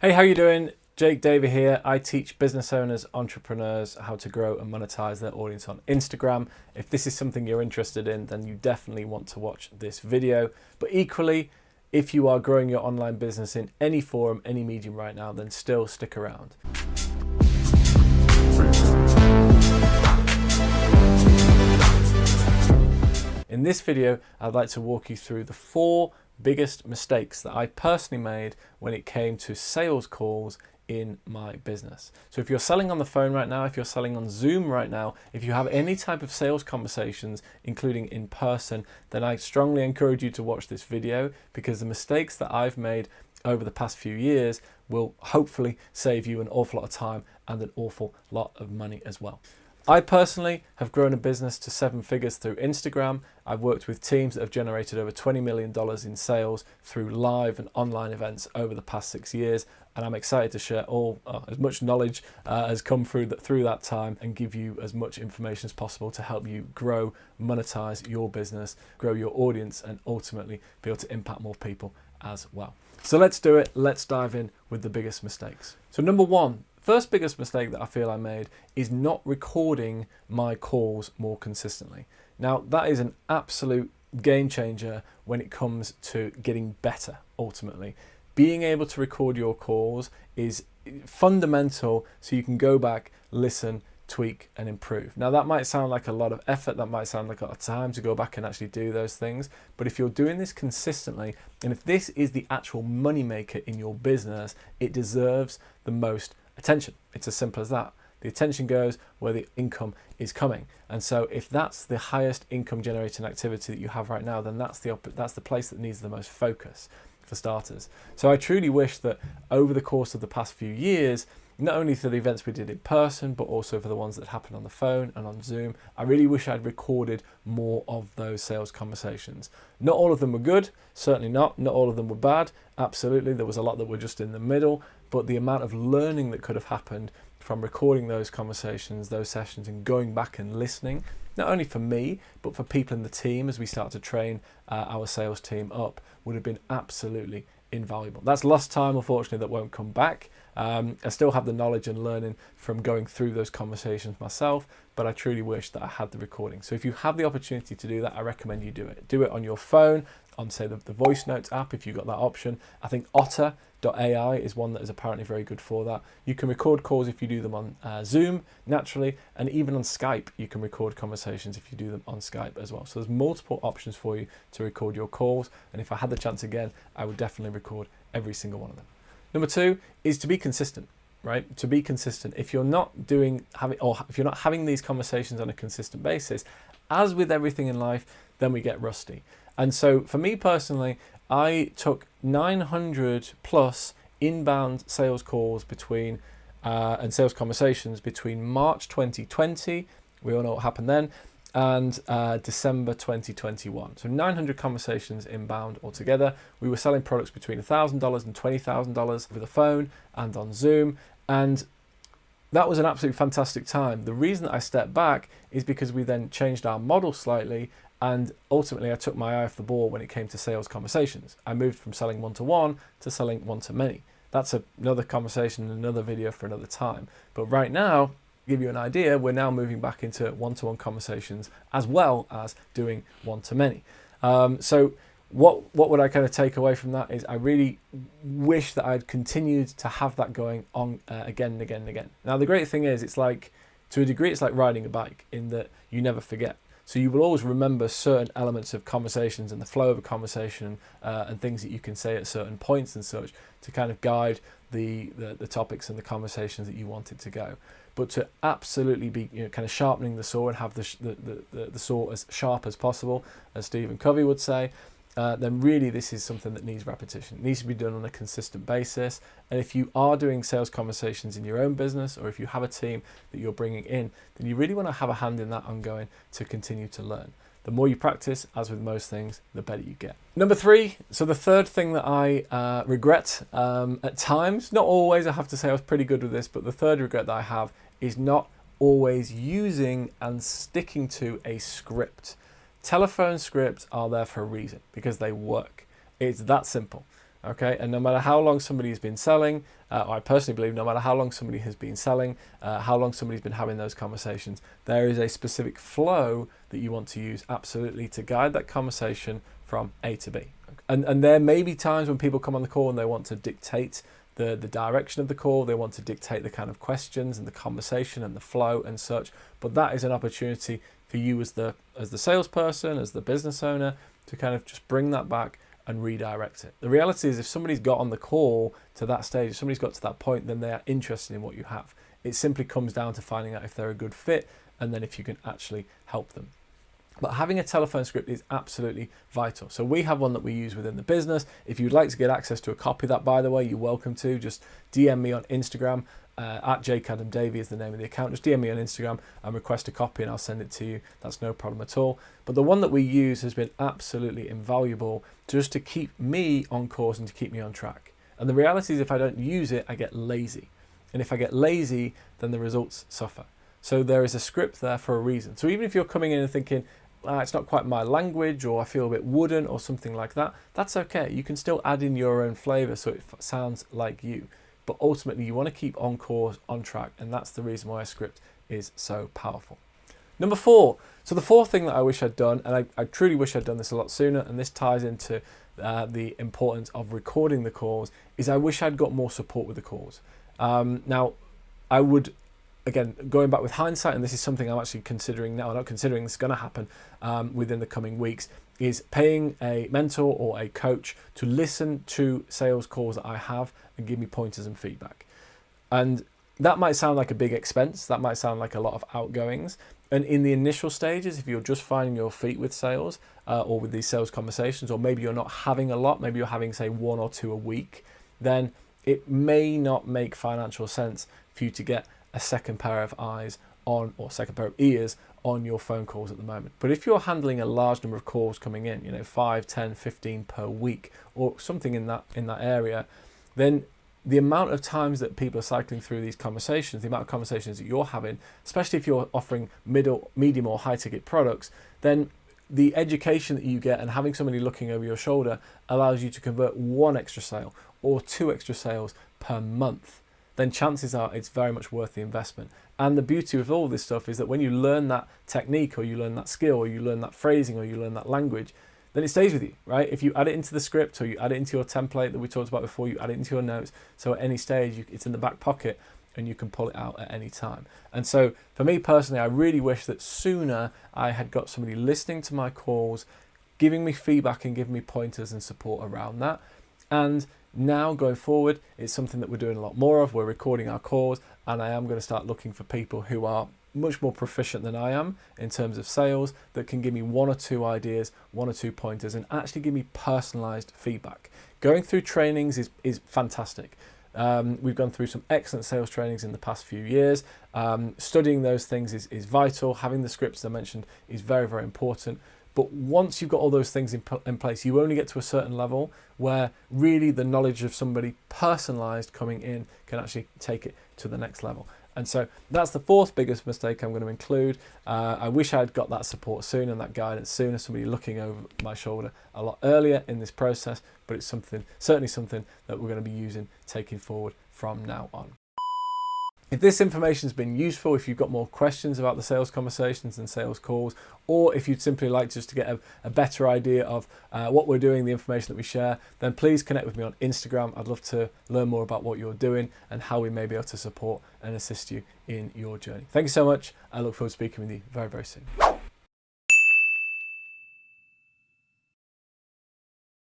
Hey, how you doing? Jake Davey here. I teach business owners, entrepreneurs how to grow and monetize their audience on Instagram. If this is something you're interested in, then you definitely want to watch this video. But equally, if you are growing your online business in any forum, any medium right now, then still stick around. In this video, I'd like to walk you through the 4 biggest mistakes that I personally made when it came to sales calls in my business. So if you're selling on the phone right now, if you're selling on Zoom right now, if you have any type of sales conversations, including in person, then I strongly encourage you to watch this video, because the mistakes that I've made over the past few years will hopefully save you an awful lot of time and an awful lot of money as well. I personally have grown a business to 7 figures through Instagram. I've worked with teams that have generated over $20 million in sales through live and online events over the past 6 years. And I'm excited to share as much knowledge has come through that time, and give you as much information as possible to help you grow, monetize your business, grow your audience, and ultimately be able to impact more people as well. So let's do it. Let's dive in with the biggest mistakes. So number 1, first biggest mistake that I feel I made is not recording my calls more consistently. Now, that is an absolute game changer when it comes to getting better, ultimately. Being able to record your calls is fundamental, so you can go back, listen, tweak, and improve. Now, that might sound like a lot of effort, that might sound like a lot of time to go back and actually do those things, but if you're doing this consistently, and if this is the actual money maker in your business, it deserves the most attention. It's as simple as that. The attention goes where the income is coming. And so if that's the highest income generating activity that you have right now, then that's the place that needs the most focus, for starters. So I truly wish that over the course of the past few years, not only for the events we did in person, but also for the ones that happened on the phone and on Zoom, I really wish I'd recorded more of those sales conversations. Not all of them were good, certainly not. Not all of them were bad, absolutely. There was a lot that were just in the middle, but the amount of learning that could have happened from recording those conversations, those sessions, and going back and listening, not only for me, but for people in the team as we start to train our sales team up, would have been absolutely invaluable. That's lost time, unfortunately, that won't come back. I still have the knowledge and learning from going through those conversations myself, but I truly wish that I had the recording. So if you have the opportunity to do that, I recommend you do it. Do it on your phone, on say the voice notes app if you've got that option. I think Otter.ai is one that is apparently very good for that. You can record calls if you do them on Zoom naturally, and even on Skype you can record conversations if you do them on Skype as well. So there's multiple options for you to record your calls, and if I had the chance again, I would definitely record every single one of them. Number 2 is to be consistent, right? To be consistent. If you're not having these conversations on a consistent basis, as with everything in life, then we get rusty. And so for me personally, I took 900 plus inbound sales calls and sales conversations between March 2020, we all know what happened then, and December 2021. So 900 conversations inbound altogether. We were selling products between $1,000 and $20,000 over the phone and on Zoom. And that was an absolutely fantastic time. The reason that I stepped back is because we then changed our model slightly, and ultimately I took my eye off the ball when it came to sales conversations. I moved from selling one-to-one to selling one-to-many. That's another conversation, another video for another time. But right now, to give you an idea, we're now moving back into one-to-one conversations as well as doing one-to-many. So what would I kind of take away from that is I really wish that I'd continued to have that going on again and again and again. Now, the great thing is, it's like, to a degree, it's like riding a bike in that you never forget. So you will always remember certain elements of conversations and the flow of a conversation and things that you can say at certain points and such to kind of guide the topics and the conversations that you want it to go. But to absolutely be kind of sharpening the saw and have the saw as sharp as possible, as Stephen Covey would say, then really this is something that needs repetition. It needs to be done on a consistent basis. And if you are doing sales conversations in your own business, or if you have a team that you're bringing in, then you really want to have a hand in that ongoing to continue to learn. The more you practice, as with most things, the better you get. Number 3, so the third thing that I regret at times, not always, I have to say I was pretty good with this, but the third regret that I have is not always using and sticking to a script. Telephone scripts are there for a reason, because they work. It's that simple. Okay, and no matter how long somebody has been selling, I personally believe no matter how long somebody has been selling, how long somebody's been having those conversations, there is a specific flow that you want to use absolutely to guide that conversation from A to B. And there may be times when people come on the call and they want to dictate the direction of the call, they want to dictate the kind of questions and the conversation and the flow and such, but that is an opportunity for you as the salesperson, as the business owner, to kind of just bring that back and redirect it. The reality is if somebody's got on the call to that stage, if somebody's got to that point, then they are interested in what you have. It simply comes down to finding out if they're a good fit and then if you can actually help them. But having a telephone script is absolutely vital. So we have one that we use within the business. If you'd like to get access to a copy of that, by the way, you're welcome to. Just DM me on Instagram. At JCadamDavy is the name of the account. Just DM me on Instagram and request a copy and I'll send it to you. That's no problem at all. But the one that we use has been absolutely invaluable just to keep me on course and to keep me on track. And the reality is if I don't use it, I get lazy. And if I get lazy, then the results suffer. So there is a script there for a reason. So even if you're coming in and thinking, it's not quite my language, or I feel a bit wooden or something like that, that's okay. You can still add in your own flavor so it sounds like you. But ultimately you want to keep on course, on track, and that's the reason why a script is so powerful. Number 4. So the fourth thing that I wish I'd done, and I truly wish I'd done this a lot sooner, and this ties into the importance of recording the calls, is I wish I'd got more support with the calls. Now, I would, again, going back with hindsight, and this is something I'm actually considering now, not considering, this is going to happen within the coming weeks, is paying a mentor or a coach to listen to sales calls that I have and give me pointers and feedback. And that might sound like a big expense, that might sound like a lot of outgoings. And in the initial stages, if you're just finding your feet with sales or with these sales conversations, or maybe you're not having a lot, maybe you're having, say, 1 or 2 a week, then it may not make financial sense for you to get a second pair of eyes on, or second pair of ears on your phone calls at the moment. But if you're handling a large number of calls coming in, 5, 10, 15 per week, or something in that area, then the amount of times that people are cycling through these conversations, the amount of conversations that you're having, especially if you're offering medium or high ticket products, then the education that you get and having somebody looking over your shoulder allows you to convert 1 extra sale or 2 extra sales per month. Then chances are it's very much worth the investment. And the beauty of all this stuff is that when you learn that technique, or you learn that skill, or you learn that phrasing, or you learn that language, then it stays with you, right? If you add it into the script, or you add it into your template that we talked about before, you add it into your notes, so at any stage it's in the back pocket and you can pull it out at any time. And so for me personally, I really wish that sooner I had got somebody listening to my calls, giving me feedback and giving me pointers and support around that. And now going forward, it's something that we're doing a lot more of. We're recording our calls, and I am going to start looking for people who are much more proficient than I am in terms of sales, that can give me 1 or 2 ideas, 1 or 2 pointers, and actually give me personalized feedback. Going through trainings is fantastic. We've gone through some excellent sales trainings in the past few years. Studying those things is vital. Having the scripts I mentioned is very, very important. But once you've got all those things in place, you only get to a certain level where really the knowledge of somebody personalized coming in can actually take it to the next level. And so that's the 4th biggest mistake I'm going to include. I wish I had got that support sooner and that guidance sooner, somebody looking over my shoulder a lot earlier in this process, but it's certainly something that we're going to be using, taking forward from now on. If this information has been useful, if you've got more questions about the sales conversations and sales calls, or if you'd simply like just to get a better idea of what we're doing, the information that we share, then please connect with me on Instagram. I'd love to learn more about what you're doing and how we may be able to support and assist you in your journey. Thank you so much. I look forward to speaking with you very, very soon.